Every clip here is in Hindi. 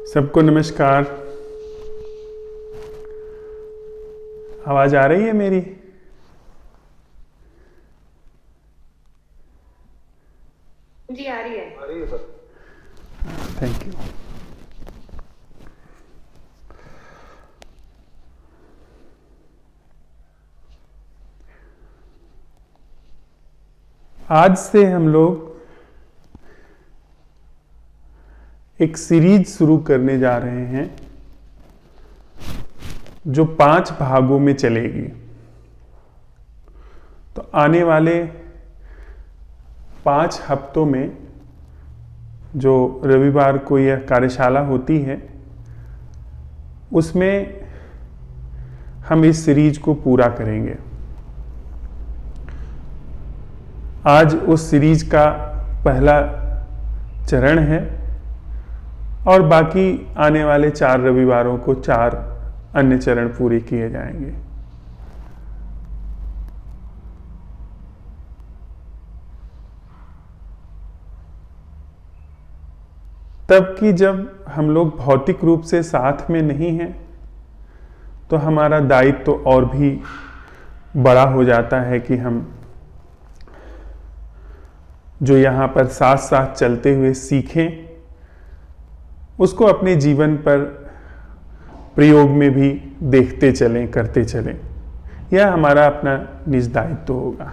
सबको नमस्कार। आवाज आ रही है मेरी? जी आ रही है सर। Thank you. आज से हम लोग एक सीरीज शुरू करने जा रहे हैं जो 5 भागों में चलेगी। तो आने वाले 5 हफ्तों में जो रविवार को यह कार्यशाला होती है उसमें हम इस सीरीज को पूरा करेंगे। आज उस सीरीज का पहला चरण है और बाकी आने वाले 4 रविवारों को 4 अन्य चरण पूरे किए जाएंगे। तब कि जब हम लोग भौतिक रूप से साथ में नहीं हैं तो हमारा दायित्व तो और भी बड़ा हो जाता है कि हम जो यहाँ पर साथ साथ चलते हुए सीखें उसको अपने जीवन पर प्रयोग में भी देखते चलें, करते चलें। यह हमारा अपना निज दायित्व होगा।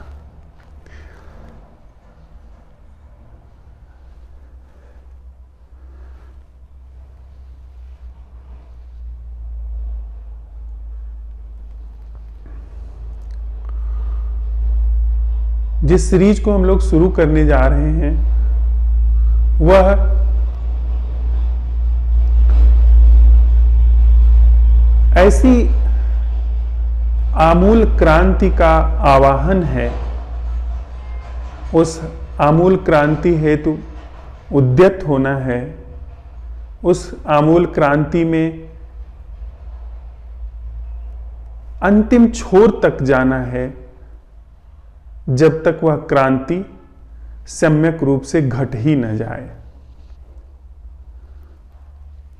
जिस सीरीज को हम लोग शुरू करने जा रहे हैं वह ऐसी आमूल क्रांति का आवाहन है। उस आमूल क्रांति हेतु उद्यत होना है। उस आमूल क्रांति में अंतिम छोर तक जाना है जब तक वह क्रांति सम्यक रूप से घट ही न जाए।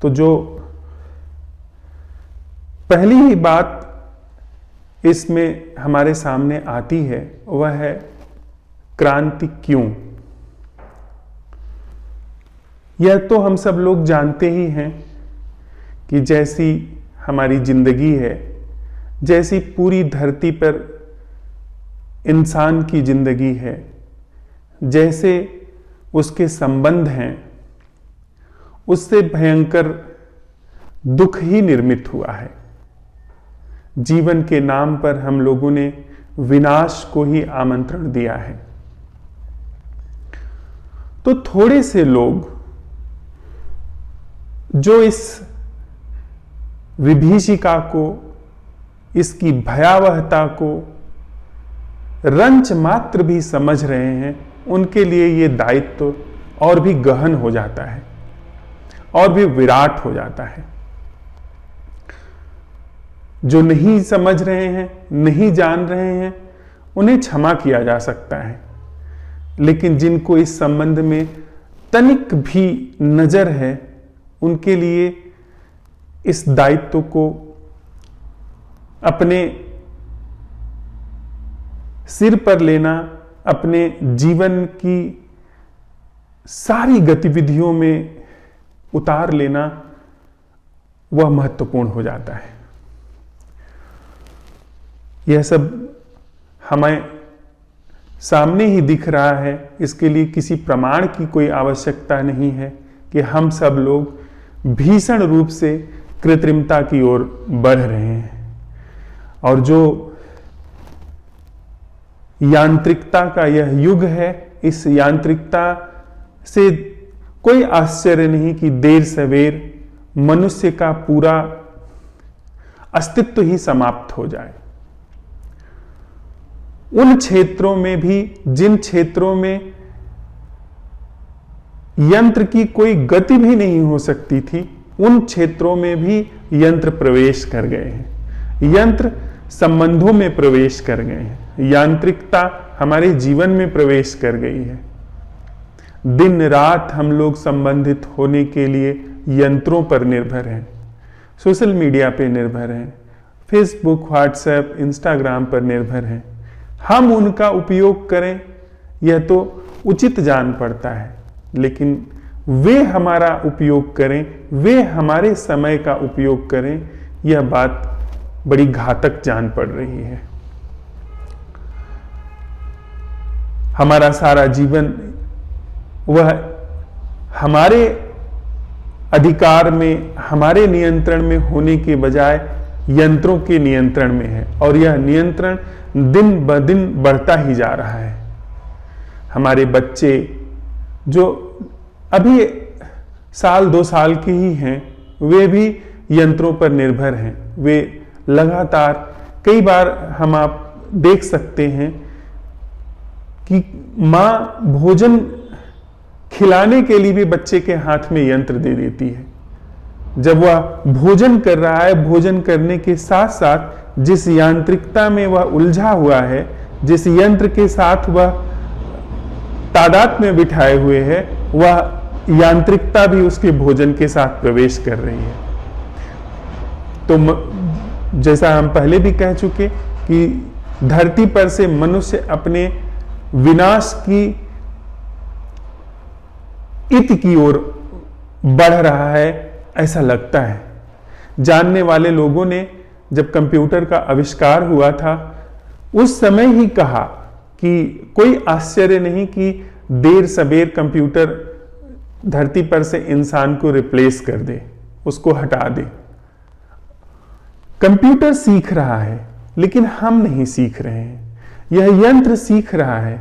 तो जो पहली ही बात इसमें हमारे सामने आती है वह है क्रांति क्यों। यह तो हम सब लोग जानते ही हैं कि जैसी हमारी जिंदगी है, जैसी पूरी धरती पर इंसान की जिंदगी है, जैसे उसके संबंध हैं, उससे भयंकर दुख ही निर्मित हुआ है। जीवन के नाम पर हम लोगों ने विनाश को ही आमंत्रण दिया है। तो थोड़े से लोग जो इस विभीषिका को, इसकी भयावहता को रंच मात्र भी समझ रहे हैं, उनके लिए ये दायित्व और भी गहन हो जाता है और भी विराट हो जाता है। जो नहीं समझ रहे हैं, नहीं जान रहे हैं, उन्हें क्षमा किया जा सकता है। लेकिन जिनको इस संबंध में तनिक भी नजर है, उनके लिए इस दायित्व को अपने सिर पर लेना, अपने जीवन की सारी गतिविधियों में उतार लेना, वह महत्वपूर्ण हो जाता है। यह सब हमें सामने ही दिख रहा है। इसके लिए किसी प्रमाण की कोई आवश्यकता नहीं है कि हम सब लोग भीषण रूप से कृत्रिमता की ओर बढ़ रहे हैं और जो यांत्रिकता का यह युग है, इस यांत्रिकता से कोई आश्चर्य नहीं कि देर सवेर मनुष्य का पूरा अस्तित्व ही समाप्त हो जाए। उन क्षेत्रों में भी जिन क्षेत्रों में यंत्र की कोई गति भी नहीं हो सकती थी, उन क्षेत्रों में भी यंत्र प्रवेश कर गए हैं। यंत्र संबंधों में प्रवेश कर गए हैं। यांत्रिकता हमारे जीवन में प्रवेश कर गई है। दिन रात हम लोग संबंधित होने के लिए यंत्रों पर निर्भर हैं, सोशल मीडिया पे निर्भर हैं, फेसबुक, व्हाट्सएप, इंस्टाग्राम पर निर्भर हैं। हम उनका उपयोग करें यह तो उचित जान पड़ता है, लेकिन वे हमारा उपयोग करें, वे हमारे समय का उपयोग करें, यह बात बड़ी घातक जान पड़ रही है। हमारा सारा जीवन वह हमारे अधिकार में, हमारे नियंत्रण में होने के बजाय यंत्रों के नियंत्रण में है, और यह नियंत्रण दिन ब दिन बढ़ता ही जा रहा है। हमारे बच्चे जो अभी 1-2 साल के ही हैं, वे भी यंत्रों पर निर्भर हैं। वे लगातार, कई बार हम आप देख सकते हैं कि माँ भोजन खिलाने के लिए भी बच्चे के हाथ में यंत्र दे देती है। जब वह भोजन कर रहा है, भोजन करने के साथ साथ जिस यांत्रिकता में वह उलझा हुआ है, जिस यंत्र के साथ वह तादाद में बिठाए हुए है, वह यांत्रिकता भी उसके भोजन के साथ प्रवेश कर रही है। तो जैसा हम पहले भी कह चुके कि धरती पर से मनुष्य अपने विनाश की इत की ओर बढ़ रहा है, ऐसा लगता है। जानने वाले लोगों ने जब कंप्यूटर का आविष्कार हुआ था, उस समय ही कहा कि कोई आश्चर्य नहीं कि देर सबेर कंप्यूटर धरती पर से इंसान को रिप्लेस कर दे, उसको हटा दे। कंप्यूटर सीख रहा है, लेकिन हम नहीं सीख रहे हैं। यह यंत्र सीख रहा है।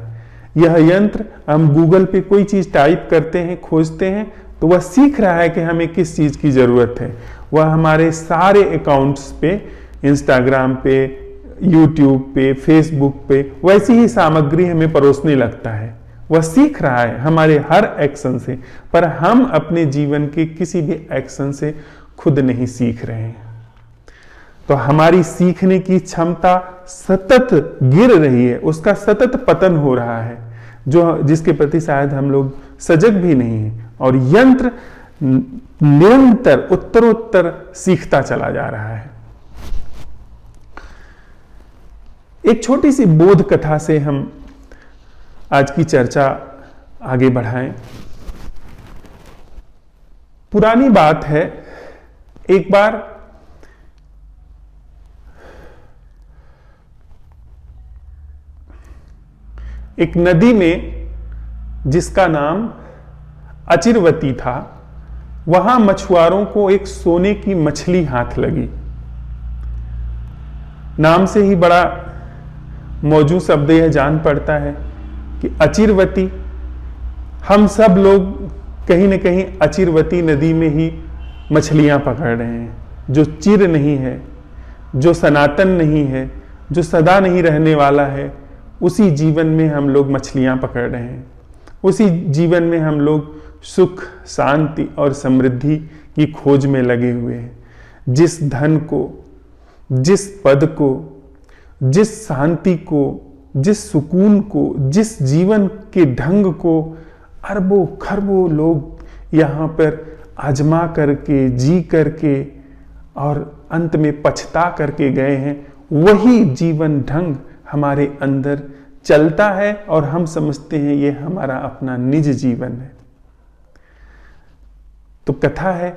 यह यंत्र, हम गूगल पे कोई चीज टाइप करते हैं, खोजते हैं, तो वह सीख रहा है कि हमें किस चीज की जरूरत है। वह हमारे सारे अकाउंट्स पे, इंस्टाग्राम पे, यूट्यूब पे, फेसबुक पे वैसी ही सामग्री हमें परोसने लगता है। वह सीख रहा है हमारे हर एक्शन से, पर हम अपने जीवन के किसी भी एक्शन से खुद नहीं सीख रहे हैं। तो हमारी सीखने की क्षमता सतत गिर रही है, उसका सतत पतन हो रहा है, जो जिसके प्रति शायद हम लोग सजग भी नहीं हैं। और यंत्र निरंतर उत्तरोत्तर सीखता चला जा रहा है। एक छोटी सी बोध कथा से हम आज की चर्चा आगे बढ़ाएं। पुरानी बात है, एक बार एक नदी में, जिसका नाम अचिरवती था, वहां मछुआरों को एक सोने की मछली हाथ लगी। नाम से ही बड़ा मौजू शब्द यह जान पड़ता है कि अचिरवती। हम सब लोग कहीं न कहीं अचिरवती नदी में ही मछलियां पकड़ रहे हैं। जो चिर नहीं है, जो सनातन नहीं है, जो सदा नहीं रहने वाला है, उसी जीवन में हम लोग मछलियां पकड़ रहे हैं। उसी जीवन में हम लोग सुख, शांति और समृद्धि की खोज में लगे हुए हैं। जिस धन को, जिस पद को, जिस शांति को, जिस सुकून को, जिस जीवन के ढंग को अरबों खरबों लोग यहाँ पर आजमा करके, जी करके और अंत में पछता करके गए हैं, वही जीवन ढंग हमारे अंदर चलता है और हम समझते हैं ये हमारा अपना निज जीवन है। तो कथा है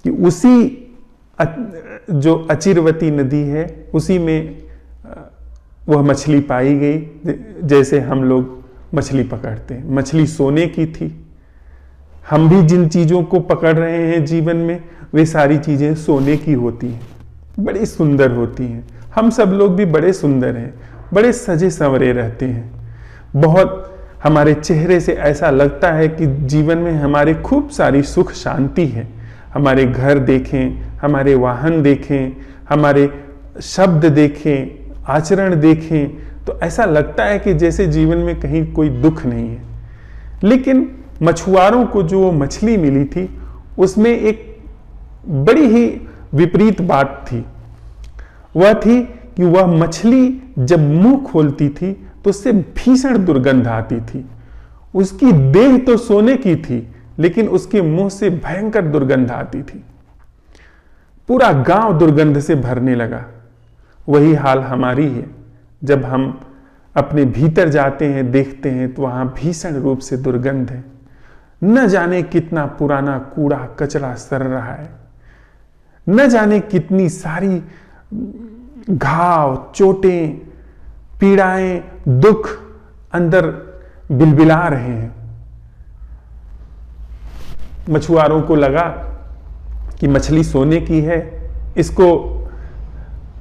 कि उसी जो अचिरवती नदी है, उसी में वह मछली पाई गई। जैसे हम लोग मछली पकड़ते हैं, मछली सोने की थी। हम भी जिन चीजों को पकड़ रहे हैं जीवन में, वे सारी चीजें सोने की होती हैं, बड़ी सुंदर होती हैं। हम सब लोग भी बड़े सुंदर हैं, बड़े सजे संवरे रहते हैं। बहुत हमारे चेहरे से ऐसा लगता है कि जीवन में हमारे खूब सारी सुख शांति है। हमारे घर देखें, हमारे वाहन देखें, हमारे शब्द देखें, आचरण देखें, तो ऐसा लगता है कि जैसे जीवन में कहीं कोई दुख नहीं है। लेकिन मछुआरों को जो मछली मिली थी, उसमें एक बड़ी ही विपरीत बात थी। वह थी कि वह मछली जब मुंह खोलती थी तो उससे भीषण दुर्गंध आती थी। उसकी देह तो सोने की थी, लेकिन उसके मुंह से भयंकर दुर्गंध आती थी। पूरा गांव दुर्गंध से भरने लगा। वही हाल हमारी है। जब हम अपने भीतर जाते हैं, देखते हैं, तो वहां भीषण रूप से दुर्गंध है। न जाने कितना पुराना कूड़ा कचरा सड़ रहा है, न जाने कितनी सारी घाव, चोटें, पीड़ाएं, दुख अंदर बिलबिला रहे हैं। मछुआरों को लगा कि मछली सोने की है, इसको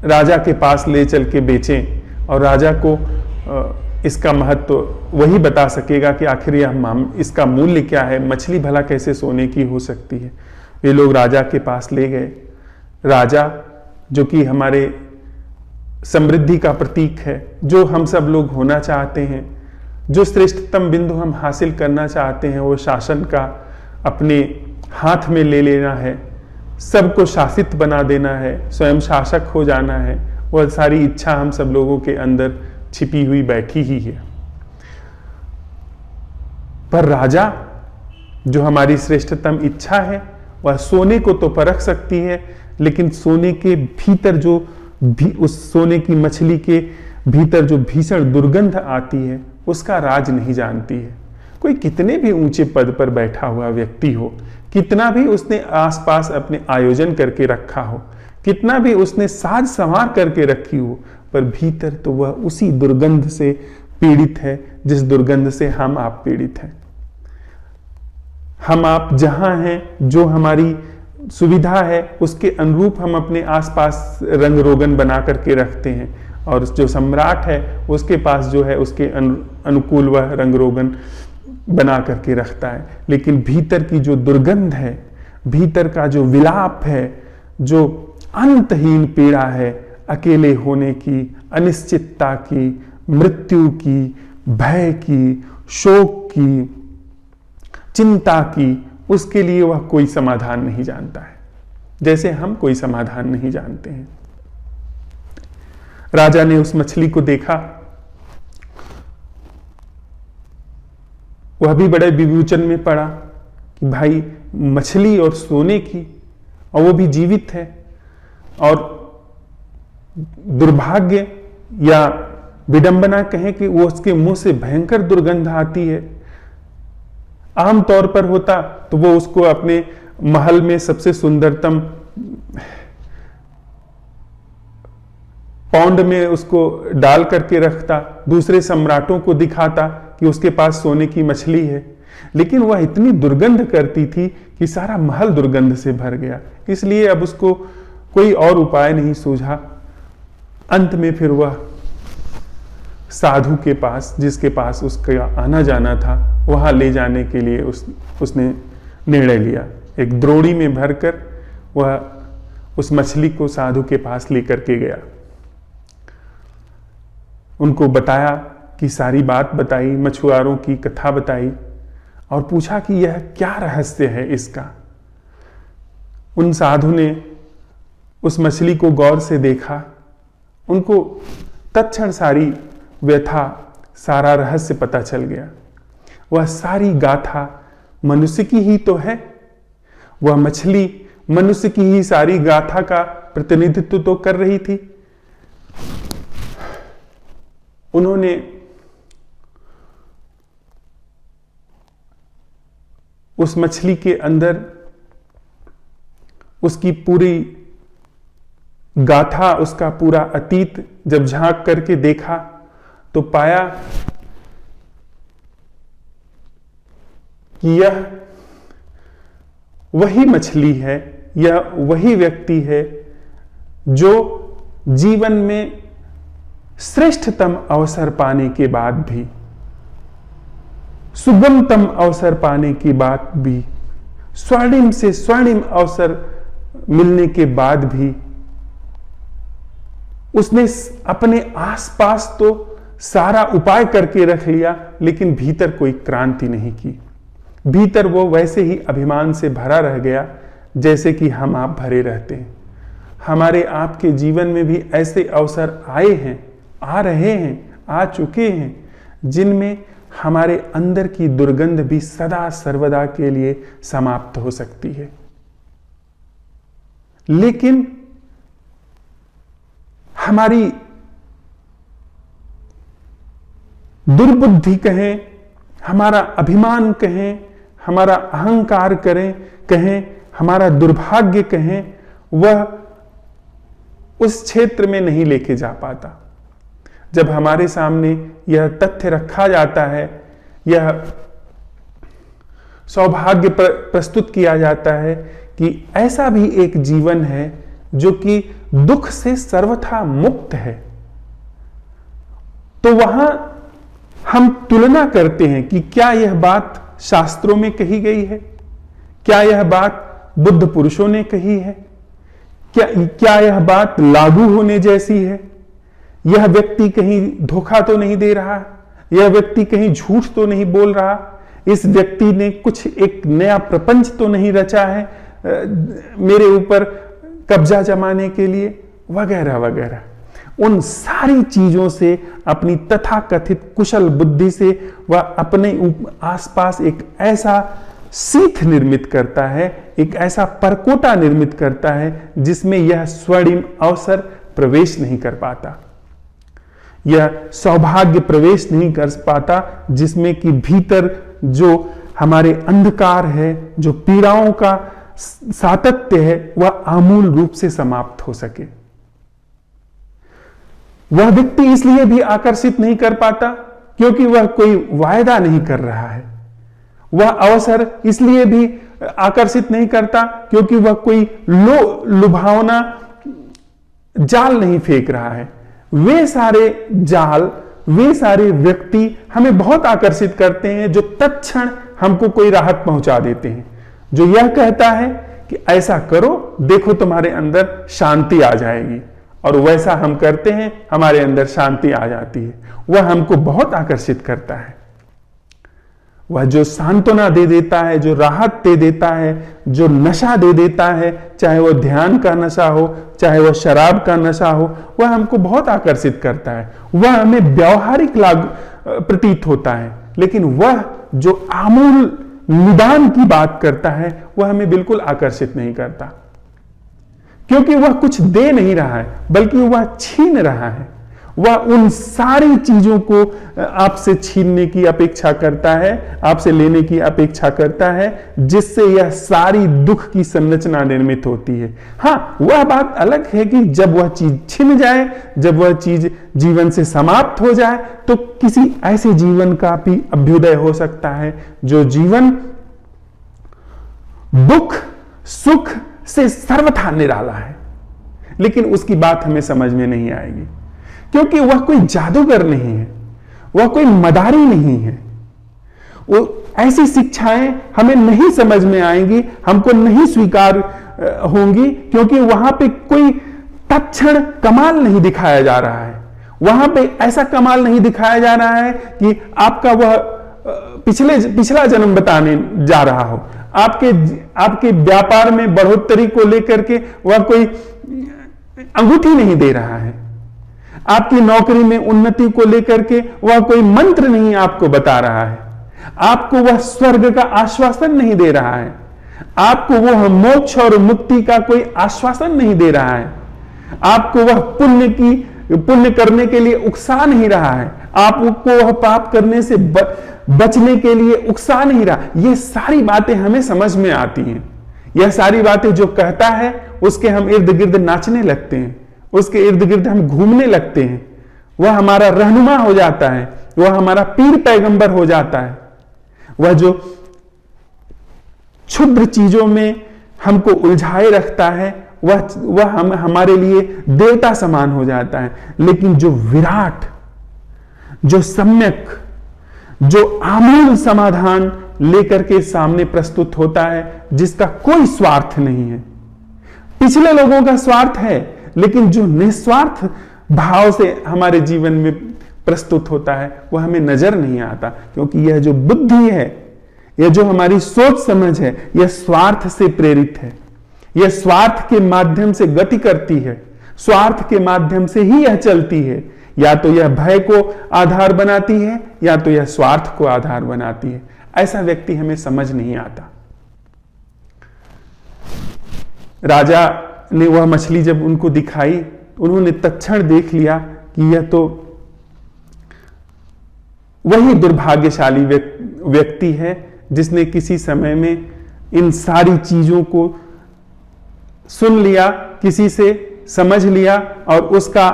राजा के पास ले चल के बेचें और राजा को इसका महत्व वही बता सकेगा कि आखिर इसका मूल्य क्या है, मछली भला कैसे सोने की हो सकती है। ये लोग राजा के पास ले गए। राजा जो कि हमारे समृद्धि का प्रतीक है, जो हम सब लोग होना चाहते हैं, जो श्रेष्ठतम बिंदु हम हासिल करना चाहते हैं, वो शासन का अपने हाथ में ले लेना है, सबको शासित बना देना है, स्वयं शासक हो जाना है, वह सारी इच्छा हम सब लोगों के अंदर छिपी हुई बैठी ही है। पर राजा जो हमारी श्रेष्ठतम इच्छा है, वह सोने को तो परख सकती है, लेकिन सोने के भीतर जो उस सोने की मछली के भीतर जो भीषण दुर्गंध आती है, उसका राज नहीं जानती है। कोई कितने भी ऊंचे पद पर बैठा हुआ व्यक्ति हो, कितना भी उसने आसपास अपने आयोजन करके रखा हो, कितना भी उसने साज संवार करके रखी हो, पर भीतर तो वह उसी दुर्गंध से पीड़ित है जिस दुर्गंध से हम आप पीड़ित हैं। हम आप जहां हैं, जो हमारी सुविधा है, उसके अनुरूप हम अपने आसपास रंग रोगन बना करके रखते हैं, और जो सम्राट है उसके पास जो है उसके अनुकूल वह रंग रोगन बना करके रखता है। लेकिन भीतर की जो दुर्गंध है, भीतर का जो विलाप है, जो अंतहीन पीड़ा है, अकेले होने की, अनिश्चितता की, मृत्यु की, भय की, शोक की, चिंता की, उसके लिए वह कोई समाधान नहीं जानता है, जैसे हम कोई समाधान नहीं जानते हैं। राजा ने उस मछली को देखा, वह भी बड़े विवेचन में पड़ा कि भाई मछली और सोने की, और वो भी जीवित है, और दुर्भाग्य या विडंबना कहें कि वो उसके मुंह से भयंकर दुर्गंध आती है। आम तौर पर होता तो वो उसको अपने महल में सबसे सुंदरतम पौंड में उसको डाल करके रखता, दूसरे सम्राटों को दिखाता कि उसके पास सोने की मछली है। लेकिन वह इतनी दुर्गंध करती थी कि सारा महल दुर्गंध से भर गया। इसलिए अब उसको कोई और उपाय नहीं सूझा। अंत में फिर वह साधु के पास, जिसके पास उसका आना जाना था, वहां ले जाने के लिए उसने निर्णय लिया। एक द्रोणी में भरकर वह उस मछली को साधु के पास लेकर के गया। उनको बताया कि सारी बात बताई, मछुआरों की कथा बताई, और पूछा कि यह क्या रहस्य है इसका। उन साधु ने उस मछली को गौर से देखा। उनको तत्क्षण सारी व्यथा, सारा रहस्य पता चल गया। वह सारी गाथा मनुष्य की ही तो है। वह मछली मनुष्य की ही सारी गाथा का प्रतिनिधित्व तो कर रही थी। उन्होंने उस मछली के अंदर उसकी पूरी गाथा, उसका पूरा अतीत जब झांक करके देखा तो पाया कि यह वही मछली है, यह वही व्यक्ति है जो जीवन में श्रेष्ठतम अवसर पाने के बाद भी, सुगमतम अवसर पाने के बाद भी, स्वर्णिम से स्वर्णिम अवसर मिलने के बाद भी उसने अपने आसपास तो सारा उपाय करके रख लिया, लेकिन भीतर कोई क्रांति नहीं की। भीतर वो वैसे ही अभिमान से भरा रह गया जैसे कि हम आप भरे रहते हैं। हमारे आपके जीवन में भी ऐसे अवसर आए हैं, आ रहे हैं, आ चुके हैं, जिनमें हमारे अंदर की दुर्गंध भी सदा सर्वदा के लिए समाप्त हो सकती है। लेकिन हमारी दुर्बुद्धि कहें, हमारा अभिमान कहें, हमारा अहंकार कहें, हमारा दुर्भाग्य कहें, वह उस क्षेत्र में नहीं लेके जा पाता। जब हमारे सामने यह तथ्य रखा जाता है, यह सौभाग्य प्रस्तुत किया जाता है कि ऐसा भी एक जीवन है जो कि दुख से सर्वथा मुक्त है, तो वहां हम तुलना करते हैं कि क्या यह बात शास्त्रों में कही गई है, क्या यह बात बुद्ध पुरुषों ने कही है, क्या यह बात लागू होने जैसी है, यह व्यक्ति कहीं धोखा तो नहीं दे रहा, यह व्यक्ति कहीं झूठ तो नहीं बोल रहा, इस व्यक्ति ने कुछ एक नया प्रपंच तो नहीं रचा है मेरे ऊपर कब्जा जमाने के लिए, वगैरह वगैरह। उन सारी चीजों से, अपनी तथाकथित कुशल बुद्धि से वह अपने आसपास एक ऐसा सीथ निर्मित करता है, एक ऐसा परकोटा निर्मित करता है जिसमें यह स्वर्णिम अवसर प्रवेश नहीं कर पाता, यह सौभाग्य प्रवेश नहीं कर पाता, जिसमें कि भीतर जो हमारे अंधकार है, जो पीड़ाओं का सातत्य है, वह आमूल रूप से समाप्त हो सके। वह व्यक्ति इसलिए भी आकर्षित नहीं कर पाता क्योंकि वह कोई वायदा नहीं कर रहा है, वह अवसर इसलिए भी आकर्षित नहीं करता क्योंकि वह कोई लुभावना जाल नहीं फेंक रहा है। वे सारे जाल, वे सारे व्यक्ति हमें बहुत आकर्षित करते हैं जो तत्क्षण हमको कोई राहत पहुंचा देते हैं, जो यह कहता है कि ऐसा करो, देखो तुम्हारे अंदर शांति आ जाएगी, और वैसा हम करते हैं, हमारे अंदर शांति आ जाती है। वह हमको बहुत आकर्षित करता है। वह जो सांत्वना दे देता है, जो राहत दे देता है, जो नशा दे देता है, चाहे वह ध्यान का नशा हो, चाहे वह शराब का नशा हो, वह हमको बहुत आकर्षित करता है। वह हमें व्यावहारिक लाभ प्रतीत होता है, लेकिन वह जो आमूल निदान की बात करता है, वह हमें बिल्कुल आकर्षित नहीं करता, क्योंकि वह कुछ दे नहीं रहा है, बल्कि वह छीन रहा है। वह उन सारी चीजों को आपसे छीनने की अपेक्षा करता है, आपसे लेने की अपेक्षा करता है, जिससे यह सारी दुख की संरचना निर्मित होती है। हाँ, वह बात अलग है कि जब वह चीज छिन जाए, जब वह चीज जीवन से समाप्त हो जाए, तो किसी ऐसे जीवन का भी अभ्युदय हो सकता है जो जीवन दुख सुख से सर्वथा निराला है। लेकिन उसकी बात हमें समझ में नहीं आएगी, क्योंकि वह कोई जादूगर नहीं है, वह कोई मदारी नहीं है। वो ऐसी शिक्षाएं हमें नहीं समझ में आएंगी, हमको नहीं स्वीकार होंगी, क्योंकि वहां पे कोई तत्क्षण कमाल नहीं दिखाया जा रहा है। वहां पे ऐसा कमाल नहीं दिखाया जा रहा है कि आपका वह पिछला जन्म बताने जा रहा हो, आपके व्यापार में बढ़ोतरी को लेकर के वह कोई अंगूठी नहीं दे रहा है, आपकी नौकरी में उन्नति को लेकर के वह कोई मंत्र नहीं आपको बता रहा है, आपको वह स्वर्ग का आश्वासन नहीं दे रहा है, आपको वह मोक्ष और मुक्ति का कोई आश्वासन नहीं दे रहा है, आपको वह पुण्य करने के लिए उकसा नहीं रहा है, आपको वह पाप करने से बचने के लिए उकसा नहीं रहा। ये सारी बातें हमें समझ में आती हैं। यह सारी बातें जो कहता है उसके हम इर्द गिर्द नाचने लगते हैं, उसके इर्द गिर्द हम घूमने लगते हैं। वह हमारा रहनुमा हो जाता है, वह हमारा पीर पैगंबर हो जाता है। वह जो क्षुद्र चीजों में हमको उलझाए रखता है, वह हमारे लिए देवता समान हो जाता है। लेकिन जो विराट, जो सम्यक, जो आमूल समाधान लेकर के सामने प्रस्तुत होता है, जिसका कोई स्वार्थ नहीं है। पिछले लोगों का स्वार्थ है, लेकिन जो निस्वार्थ भाव से हमारे जीवन में प्रस्तुत होता है वह हमें नजर नहीं आता, क्योंकि यह जो बुद्धि है, यह जो हमारी सोच समझ है, यह स्वार्थ से प्रेरित है। यह स्वार्थ के माध्यम से गति करती है, स्वार्थ के माध्यम से ही यह चलती है। या तो यह भय को आधार बनाती है या तो यह स्वार्थ को आधार बनाती है। ऐसा व्यक्ति हमें समझ नहीं आता। राजा ने वह मछली जब उनको दिखाई, उन्होंने तत्क्षण देख लिया कि यह तो वही दुर्भाग्यशाली व्यक्ति है जिसने किसी समय में इन सारी चीजों को सुन लिया, किसी से समझ लिया और उसका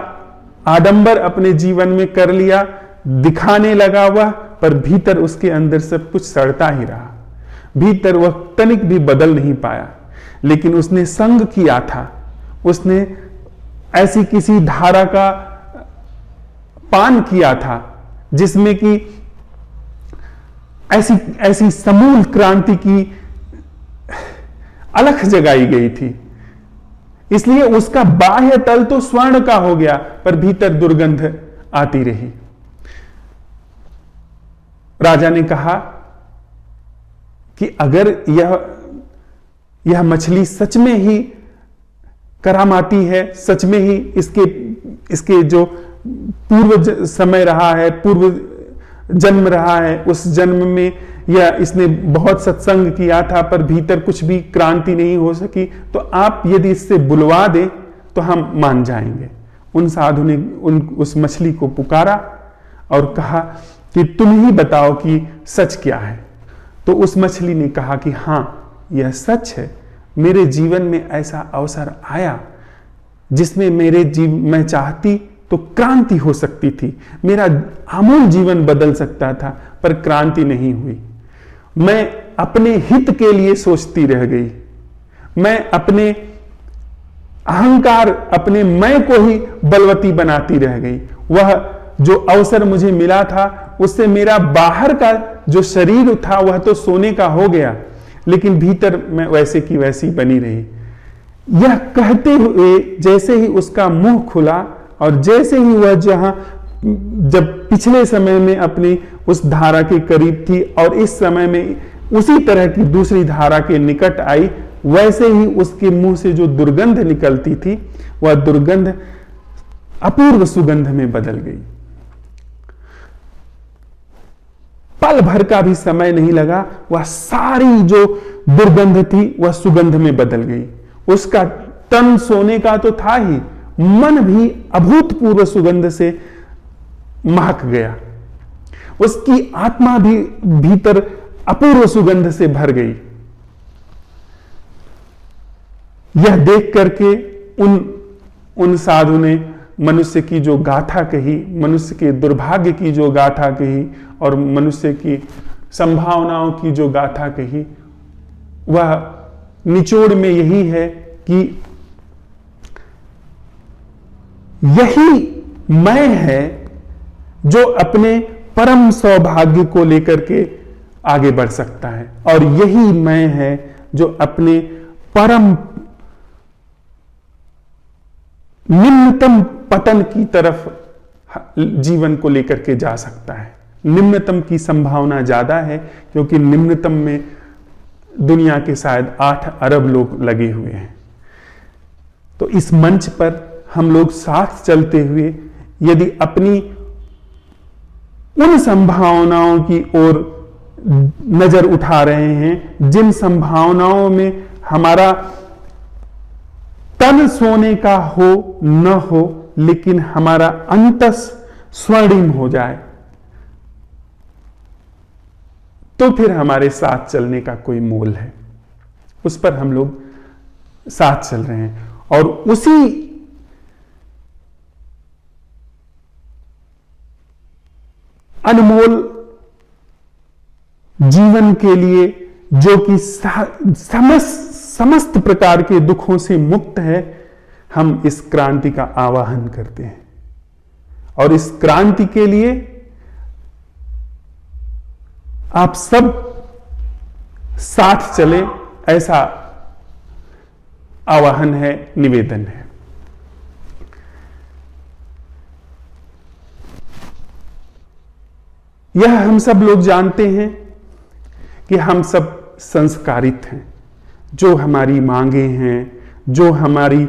आडंबर अपने जीवन में कर लिया, दिखाने लगा वह, पर भीतर उसके अंदर सब कुछ सड़ता ही रहा। भीतर वह तनिक भी बदल नहीं पाया। लेकिन उसने संग किया था, उसने ऐसी किसी धारा का पान किया था जिसमें कि ऐसी समूल क्रांति की अलख जगाई गई थी। इसलिए उसका बाह्य तल तो स्वर्ण का हो गया, पर भीतर दुर्गंध आती रही। राजा ने कहा कि अगर यह मछली सच में ही करामाती है, सच में ही इसके जो पूर्व समय रहा है, पूर्व जन्म रहा है, उस जन्म में या इसने बहुत सत्संग किया था पर भीतर कुछ भी क्रांति नहीं हो सकी, तो आप यदि इससे बुलवा दें तो हम मान जाएंगे। उन साधु ने उस मछली को पुकारा और कहा कि तुम ही बताओ कि सच क्या है। तो उस मछली ने कहा कि हां, यह सच है। मेरे जीवन में ऐसा अवसर आया जिसमें मैं चाहती तो क्रांति हो सकती थी, मेरा आमूल जीवन बदल सकता था, पर क्रांति नहीं हुई। मैं अपने हित के लिए सोचती रह गई। मैं अपने अहंकार, अपने मैं को ही बलवती बनाती रह गई। वह जो अवसर मुझे मिला था उससे मेरा बाहर का जो शरीर था वह तो सोने का हो गया, लेकिन भीतर मैं वैसे की वैसी बनी रही। यह कहते हुए जैसे ही उसका मुंह खुला और जैसे ही वह जब पिछले समय में अपनी उस धारा के करीब थी और इस समय में उसी तरह की दूसरी धारा के निकट आई, वैसे ही उसके मुंह से जो दुर्गंध निकलती थी वह दुर्गंध अपूर्व सुगंध में बदल गई। पल भर का भी समय नहीं लगा, वह सारी जो दुर्गंध थी वह सुगंध में बदल गई। उसका तन सोने का तो था ही, मन भी अभूतपूर्व सुगंध से महक गया। उसकी आत्मा भी भीतर अपूर्व सुगंध से भर गई। यह देख करके उन साधु ने मनुष्य की जो गाथा कही, मनुष्य के दुर्भाग्य की जो गाथा कही और मनुष्य की संभावनाओं की जो गाथा कही, वह निचोड़ में यही है कि यही मैं है जो अपने परम सौभाग्य को लेकर के आगे बढ़ सकता है, और यही मैं है जो अपने परम निम्नतम पतन की तरफ जीवन को लेकर के जा सकता है। निम्नतम की संभावना ज्यादा है क्योंकि निम्नतम में दुनिया के शायद 8 अरब लोग लगे हुए हैं। तो इस मंच पर हम लोग साथ चलते हुए यदि अपनी उन संभावनाओं की ओर नजर उठा रहे हैं जिन संभावनाओं में हमारा तन सोने का हो न हो, लेकिन हमारा अंतस स्वर्णिम हो जाए, तो फिर हमारे साथ चलने का कोई मोल है। उस पर हम लोग साथ चल रहे हैं और उसी अनमोल जीवन के लिए जो कि समस्त प्रकार के दुखों से मुक्त है, हम इस क्रांति का आवाहन करते हैं। और इस क्रांति के लिए आप सब साथ चले, ऐसा आवाहन है, निवेदन है। यह हम सब लोग जानते हैं कि हम सब संस्कारित हैं। जो हमारी मांगे हैं, जो हमारी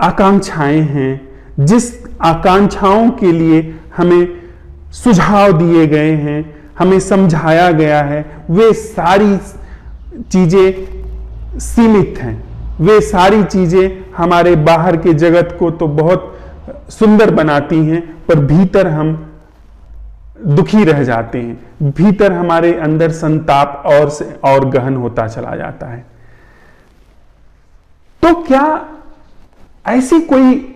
आकांक्षाएं हैं, जिस आकांक्षाओं के लिए हमें सुझाव दिए गए हैं, हमें समझाया गया है, वे सारी चीजें सीमित हैं। वे सारी चीजें हमारे बाहर के जगत को तो बहुत सुंदर बनाती हैं, पर भीतर हम दुखी रह जाते हैं। भीतर हमारे अंदर संताप और से और गहन होता चला जाता है। तो क्या ऐसी कोई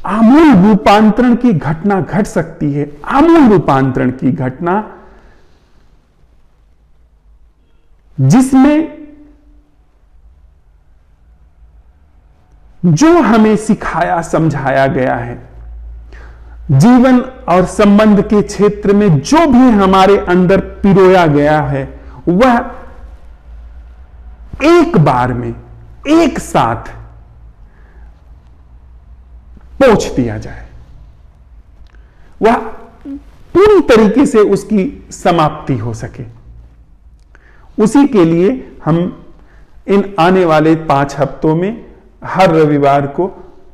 आमूल रूपांतरण की घटना घट सकती है? आमूल रूपांतरण की घटना जिसमें जो हमें सिखाया समझाया गया है, जीवन और संबंध के क्षेत्र में जो भी हमारे अंदर पिरोया गया है, वह एक बार में एक साथ पोंछ दिया जाए, वह पूरी तरीके से उसकी समाप्ति हो सके। उसी के लिए हम इन आने वाले 5 हफ्तों में हर रविवार को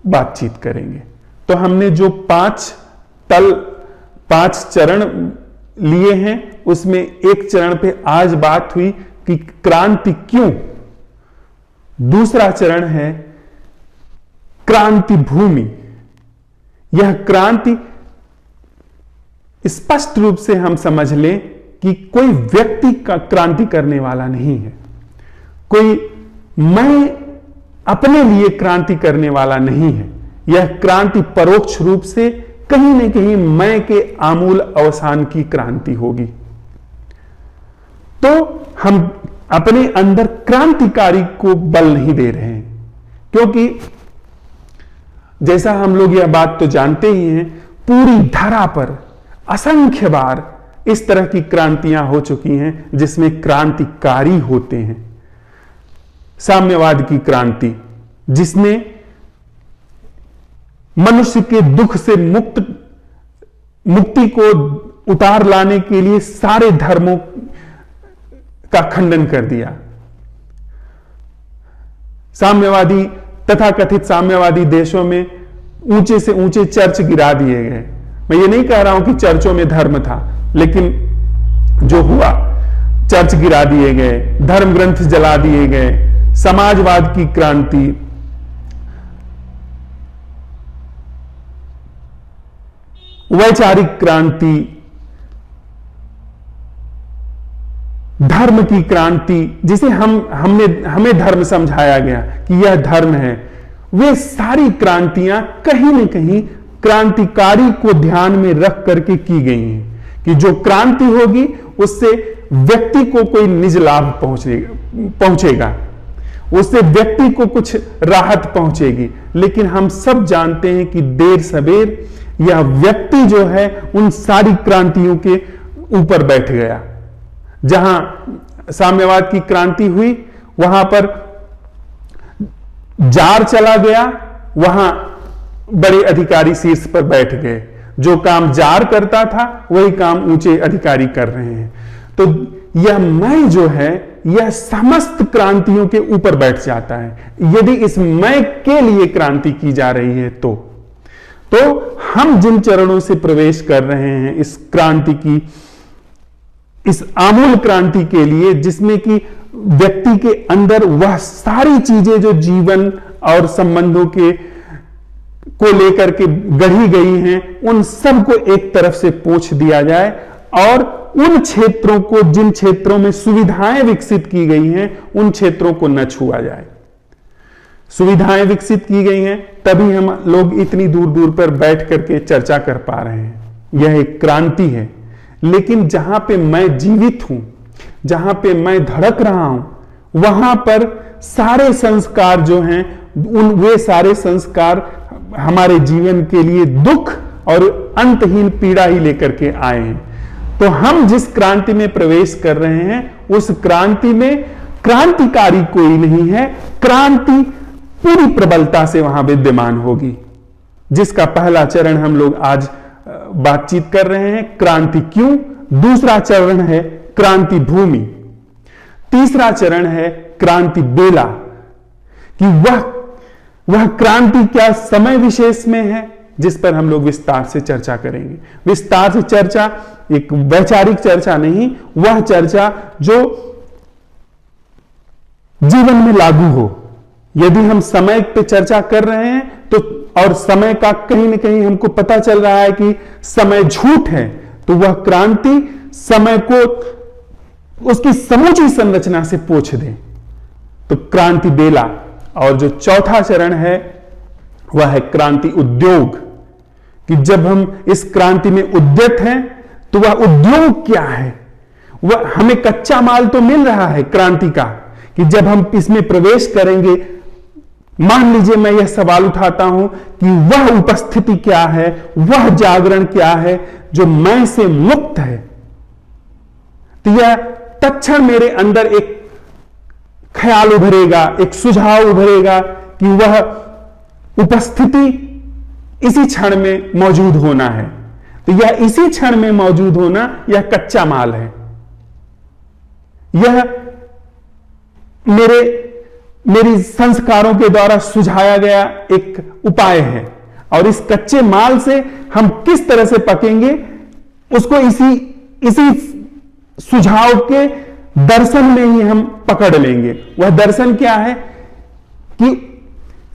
बातचीत करेंगे। तो हमने जो 5 चरण लिए हैं, उसमें एक चरण पे आज बात हुई कि क्रांति क्यों। दूसरा चरण है क्रांति भूमि। यह क्रांति स्पष्ट रूप से हम समझ लें कि कोई व्यक्ति का क्रांति करने वाला नहीं है, कोई मैं अपने लिए क्रांति करने वाला नहीं है। यह क्रांति परोक्ष रूप से कहीं न कहीं मैं के आमूल अवसान की क्रांति होगी। तो हम अपने अंदर क्रांतिकारी को बल नहीं दे रहे हैं, क्योंकि जैसा हम लोग यह बात तो जानते ही हैं, पूरी धरा पर असंख्य बार इस तरह की क्रांतियां हो चुकी हैं जिसमें क्रांतिकारी होते हैं। साम्यवाद की क्रांति, जिसने मनुष्य के दुख से मुक्ति को उतार लाने के लिए सारे धर्मों का खंडन कर दिया। साम्यवादी, तथाकथित साम्यवादी देशों में ऊंचे से ऊंचे चर्च गिरा दिए गए। मैं ये नहीं कह रहा हूं कि चर्चों में धर्म था, लेकिन जो हुआ, चर्च गिरा दिए गए, धर्म ग्रंथ जला दिए गए। समाजवाद की क्रांति, वैचारिक क्रांति, धर्म की क्रांति, जिसे हमें धर्म समझाया गया कि यह धर्म है, वे सारी क्रांतियां कहीं न कहीं क्रांतिकारी को ध्यान में रख करके की गई हैं कि जो क्रांति होगी उससे व्यक्ति को कोई निज लाभ पहुंचेगा, उससे व्यक्ति को कुछ राहत पहुंचेगी। लेकिन हम सब जानते हैं कि देर सवेर यह व्यक्ति जो है उन सारी क्रांतियों के ऊपर बैठ गया। जहां साम्यवाद की क्रांति हुई, वहां पर जार चला गया, वहां बड़े अधिकारी शीर्ष पर बैठ गए। जो काम जार करता था वही काम ऊंचे अधिकारी कर रहे हैं। तो यह मैं जो है, यह समस्त क्रांतियों के ऊपर बैठ जाता है। यदि इस मैं के लिए क्रांति की जा रही है तो हम जिन चरणों से प्रवेश कर रहे हैं इस क्रांति की, इस आमूल क्रांति के लिए, जिसमें कि व्यक्ति के अंदर वह सारी चीजें जो जीवन और संबंधों के को लेकर के गढ़ी गई हैं, उन सब को एक तरफ से पोंछ दिया जाए और उन क्षेत्रों को, जिन क्षेत्रों में सुविधाएं विकसित की गई हैं, उन क्षेत्रों को न छुआ जाए। सुविधाएं विकसित की गई हैं, तभी हम लोग इतनी दूर दूर पर बैठ करके चर्चा कर पा रहे हैं। यह एक क्रांति है। लेकिन जहां पे मैं जीवित हूं, जहां पे मैं धड़क रहा हूं, वहां पर सारे संस्कार जो हैं, वे सारे संस्कार हमारे जीवन के लिए दुख और अंतहीन पीड़ा ही लेकर के आए हैं। तो हम जिस क्रांति में प्रवेश कर रहे हैं, उस क्रांति में क्रांतिकारी कोई नहीं है, क्रांति पूरी प्रबलता से वहां विद्यमान होगी, जिसका पहला चरण हम लोग आज बातचीत कर रहे हैं, क्रांति क्यों। दूसरा चरण है क्रांति भूमि। तीसरा चरण है क्रांति बेला, कि वह क्रांति क्या समय विशेष में है जिस पर हम लोग विस्तार से चर्चा करेंगे। विस्तार से चर्चा, एक वैचारिक चर्चा नहीं, वह चर्चा जो जीवन में लागू हो। यदि हम समय पे चर्चा कर रहे हैं तो, और समय का कहीं ना कहीं हमको पता चल रहा है कि समय झूठ है, तो वह क्रांति समय को उसकी समूची संरचना से पोंछ दे, तो क्रांति बेला। और जो चौथा चरण है वह है क्रांति उद्योग, कि जब हम इस क्रांति में उद्यत हैं तो वह उद्योग क्या है। वह हमें कच्चा माल तो मिल रहा है क्रांति का, कि जब हम इसमें प्रवेश करेंगे, मान लीजिए मैं यह सवाल उठाता हूं कि वह उपस्थिति क्या है, वह जागरण क्या है जो मैं से मुक्त है, तो यह तत्क्षण मेरे अंदर एक ख्याल उभरेगा, एक सुझाव उभरेगा कि वह उपस्थिति इसी क्षण में मौजूद होना है। तो यह इसी क्षण में मौजूद होना, यह कच्चा माल है। यह मेरी संस्कारों के द्वारा सुझाया गया एक उपाय है, और इस कच्चे माल से हम किस तरह से पकेंगे उसको इसी सुझाव के दर्शन में ही हम पकड़ लेंगे। वह दर्शन क्या है कि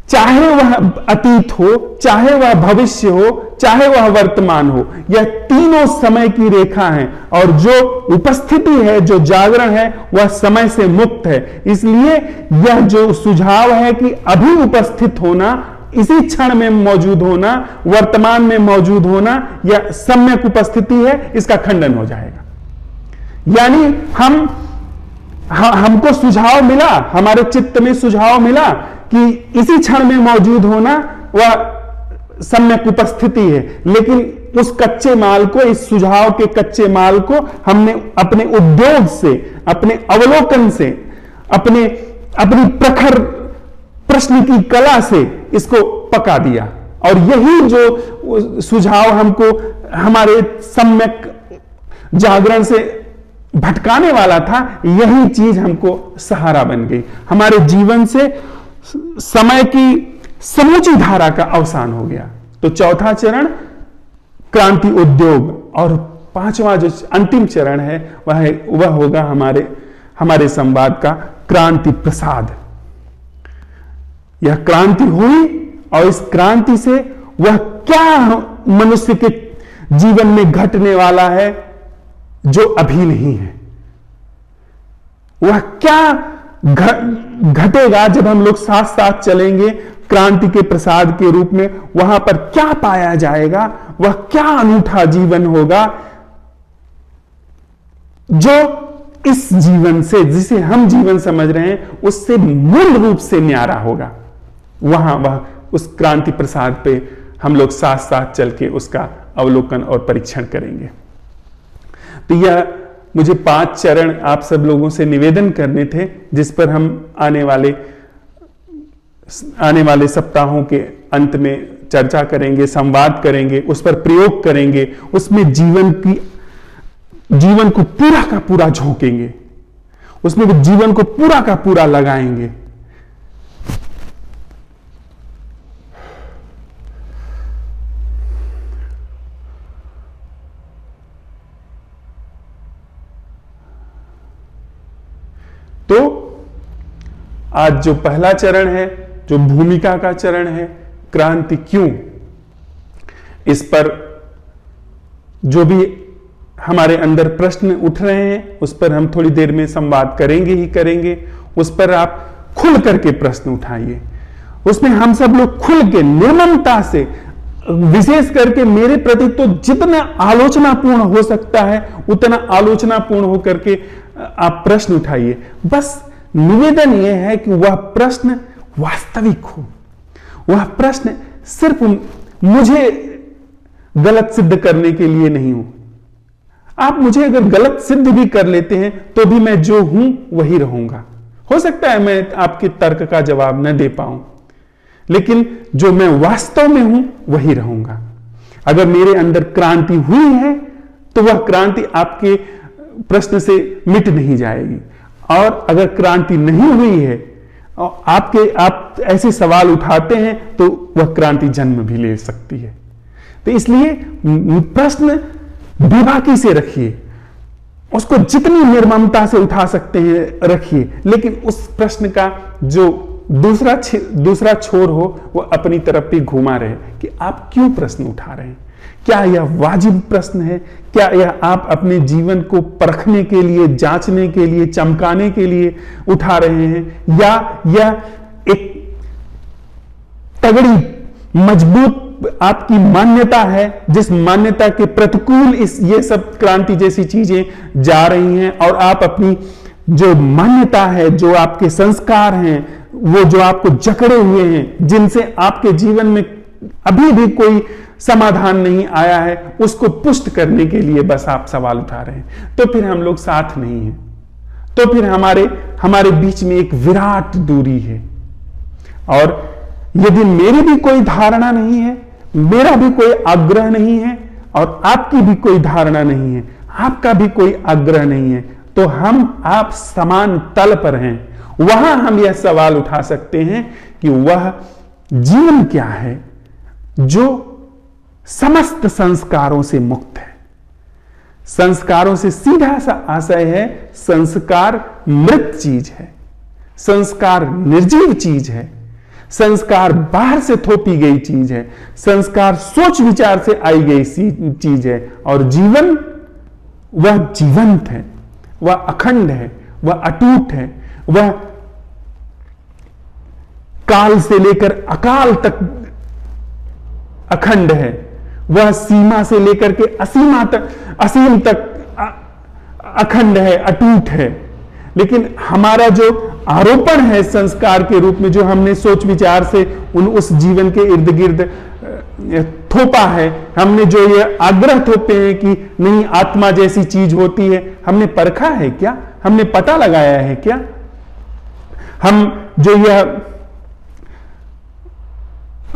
चाहे वह अतीत हो, चाहे वह भविष्य हो, चाहे वह वर्तमान हो, यह तीनों समय की रेखा है, और जो उपस्थिति है, जो जागरण है, वह समय से मुक्त है। इसलिए यह जो सुझाव है कि अभी उपस्थित होना, इसी क्षण में मौजूद होना, वर्तमान में मौजूद होना, यह सम्यक उपस्थिति है, इसका खंडन हो जाएगा। यानी हमको सुझाव मिला, हमारे चित्त में सुझाव मिला कि इसी क्षण में मौजूद होना वह सम्यक उपस्थिति है, लेकिन उस कच्चे माल को, इस सुझाव के कच्चे माल को हमने अपने उद्योग से, अपने अवलोकन से, अपनी प्रखर प्रश्न की कला से इसको पका दिया, और यही जो सुझाव हमको हमारे सम्यक जागरण से भटकाने वाला था, यही चीज हमको सहारा बन गई। हमारे जीवन से समय की समूची धारा का अवसान हो गया। तो चौथा चरण क्रांति उद्योग, और पांचवा जो अंतिम चरण है वह होगा हमारे संवाद का क्रांति प्रसाद। यह क्रांति हुई, और इस क्रांति से वह क्या मनुष्य के जीवन में घटने वाला है जो अभी नहीं है। वह क्या घटेगा जब हम लोग साथ साथ चलेंगे क्रांति के प्रसाद के रूप में, वहां पर क्या पाया जाएगा, वह क्या अनूठा जीवन होगा जो इस जीवन से, जिसे हम जीवन समझ रहे हैं, उससे मूल रूप से न्यारा होगा। वह उस क्रांति प्रसाद पे हम लोग साथ साथ चल के उसका अवलोकन और परीक्षण करेंगे। तो यह मुझे 5 चरण आप सब लोगों से निवेदन करने थे, जिस पर हम आने वाले सप्ताहों के अंत में चर्चा करेंगे, संवाद करेंगे, उस पर प्रयोग करेंगे, उसमें जीवन को पूरा का पूरा झोंकेंगे, उसमें जीवन को पूरा का पूरा लगाएंगे। तो आज जो पहला चरण है, जो भूमिका का चरण है, क्रांति क्यों, इस पर जो भी हमारे अंदर प्रश्न उठ रहे हैं उस पर हम थोड़ी देर में संवाद करेंगे ही करेंगे। उस पर आप खुल करके प्रश्न उठाइए, उसमें हम सब लोग खुल के निर्ममता से, विशेष करके मेरे प्रति तो जितना आलोचनापूर्ण हो सकता है उतना आलोचनापूर्ण होकर के आप प्रश्न उठाइए। बस निवेदन यह है कि वह प्रश्न वास्तविक हो, वह प्रश्न सिर्फ मुझे गलत सिद्ध करने के लिए नहीं हो। आप मुझे अगर गलत सिद्ध भी कर लेते हैं तो भी मैं जो हूं वही रहूंगा। हो सकता है मैं आपके तर्क का जवाब न दे पाऊं, लेकिन जो मैं वास्तव में हूं वही रहूंगा। अगर मेरे अंदर क्रांति हुई है तो वह क्रांति आपके प्रश्न से मिट नहीं जाएगी, और अगर क्रांति नहीं हुई है और आप ऐसे सवाल उठाते हैं तो वह क्रांति जन्म भी ले सकती है। तो इसलिए प्रश्न बेबाकी से रखिए, उसको जितनी निर्ममता से उठा सकते हैं रखिए, लेकिन उस प्रश्न का जो दूसरा छोर हो वो अपनी तरफ भी घुमा रहे कि आप क्यों प्रश्न उठा रहे हैं। क्या यह वाजिब प्रश्न है? क्या यह आप अपने जीवन को परखने के लिए, जांचने के लिए, चमकाने के लिए उठा रहे हैं, या यह एक तगड़ी मजबूत आपकी मान्यता है जिस मान्यता के प्रतिकूल ये सब क्रांति जैसी चीजें जा रही हैं, और आप अपनी जो मान्यता है, जो आपके संस्कार हैं, वो जो आपको जकड़े हुए हैं, जिनसे आपके जीवन में अभी भी कोई समाधान नहीं आया है, उसको पुष्ट करने के लिए बस आप सवाल उठा रहे हैं, तो फिर हम लोग साथ नहीं हैं। तो फिर हमारे बीच में एक विराट दूरी है। और यदि मेरी भी कोई धारणा नहीं है, मेरा भी कोई आग्रह नहीं है, और आपकी भी कोई धारणा नहीं है, आपका भी कोई आग्रह नहीं है, तो आप समान तल पर हैं। वहां हम यह सवाल उठा सकते हैं कि वह जीवन क्या है जो समस्त संस्कारों से मुक्त है। संस्कारों से सीधा सा आशय है, संस्कार मृत चीज है, संस्कार निर्जीव चीज है, संस्कार बाहर से थोपी गई चीज है, संस्कार सोच विचार से आई गई चीज है, और जीवन वह जीवंत है, वह अखंड है, वह अटूट है, वह काल से लेकर अकाल तक अखंड है, वह सीमा से लेकर के असीम तक अखंड है, अटूट है। लेकिन हमारा जो आरोपण है संस्कार के रूप में, जो हमने सोच विचार से उस जीवन के इर्द गिर्द थोपा है, हमने जो ये आग्रह थोपे हैं कि नहीं आत्मा जैसी चीज होती है, हमने परखा है क्या? हमने पता लगाया है क्या? हम जो यह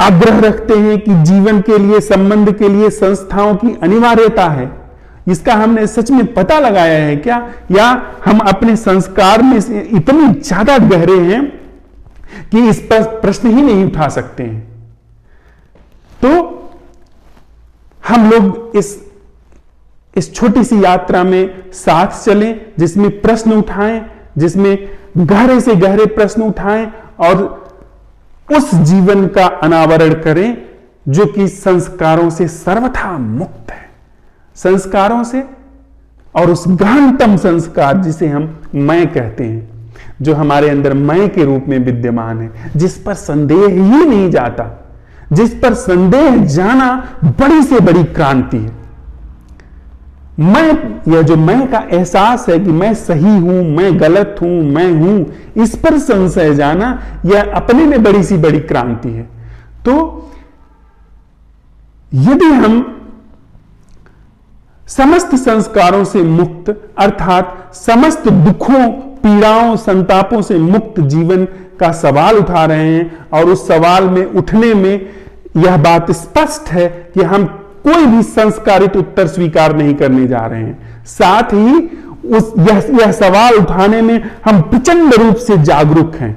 आग्रह रखते हैं कि जीवन के लिए, संबंध के लिए संस्थाओं की अनिवार्यता है, इसका हमने सच में पता लगाया है क्या? या हम अपने संस्कार में इतने ज्यादा गहरे हैं कि इस पर प्रश्न ही नहीं उठा सकते हैं। तो हम लोग इस छोटी सी यात्रा में साथ चलें, जिसमें प्रश्न उठाएं, जिसमें गहरे से गहरे प्रश्न उठाएं, और उस जीवन का अनावरण करें जो कि संस्कारों से सर्वथा मुक्त है, संस्कारों से, और उस गहनतम संस्कार जिसे हम मैं कहते हैं, जो हमारे अंदर मैं के रूप में विद्यमान है, जिस पर संदेह ही नहीं जाता, जिस पर संदेह जाना बड़ी से बड़ी क्रांति है। मैं, यह जो मैं का एहसास है कि मैं सही हूं, मैं गलत हूं, मैं हूं, इस पर संशय जाना, यह अपने में बड़ी सी बड़ी क्रांति है। तो यदि हम समस्त संस्कारों से मुक्त, अर्थात समस्त दुखों, पीड़ाओं, संतापों से मुक्त जीवन का सवाल उठा रहे हैं, और उस सवाल में उठने में यह बात स्पष्ट है कि हम कोई भी संस्कारित उत्तर स्वीकार नहीं करने जा रहे हैं, साथ ही यह सवाल उठाने में हम प्रचंड रूप से जागरूक हैं,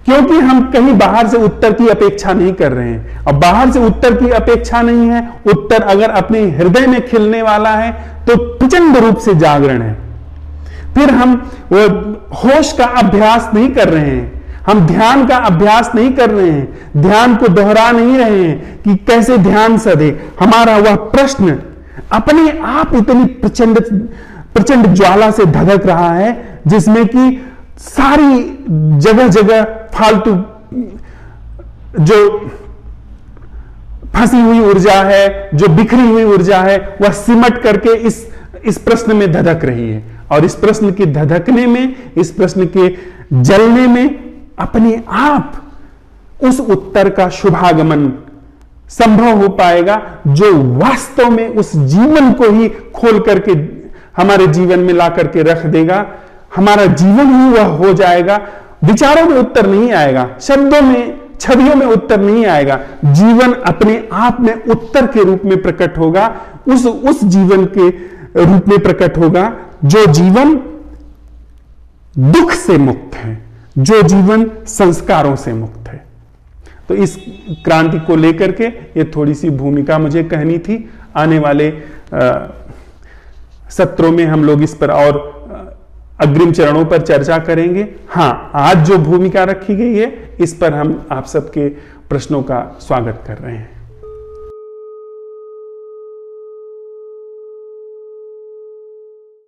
क्योंकि हम कहीं बाहर से उत्तर की अपेक्षा नहीं कर रहे हैं। और बाहर से उत्तर की अपेक्षा नहीं है, उत्तर अगर अपने हृदय में खिलने वाला है तो प्रचंड रूप से जागरण है। फिर हम वो होश का अभ्यास नहीं कर रहे हैं, हम ध्यान का अभ्यास नहीं कर रहे हैं, ध्यान को दोहरा नहीं रहे हैं कि कैसे ध्यान सधे। हमारा वह प्रश्न अपने आप इतनी प्रचंड ज्वाला से धधक रहा है, जिसमें कि सारी जगह जगह फालतू जो फंसी हुई ऊर्जा है, जो बिखरी हुई ऊर्जा है, वह सिमट करके इस प्रश्न में धधक रही है। और इस प्रश्न के धधकने में, इस प्रश्न के जलने में अपने आप उस उत्तर का शुभागमन संभव हो पाएगा, जो वास्तव में उस जीवन को ही खोल करके हमारे जीवन में ला करके रख देगा। हमारा जीवन ही वह हो जाएगा। विचारों में उत्तर नहीं आएगा, शब्दों में, छवियों में उत्तर नहीं आएगा, जीवन अपने आप में उत्तर के रूप में प्रकट होगा, उस जीवन के रूप में प्रकट होगा जो जीवन दुख से मुक्त है, जो जीवन संस्कारों से मुक्त है। तो इस क्रांति को लेकर के ये थोड़ी सी भूमिका मुझे कहनी थी। आने वाले सत्रों में हम लोग इस पर और अग्रिम चरणों पर चर्चा करेंगे। हाँ, आज जो भूमिका रखी गई है इस पर हम आप सबके प्रश्नों का स्वागत कर रहे हैं।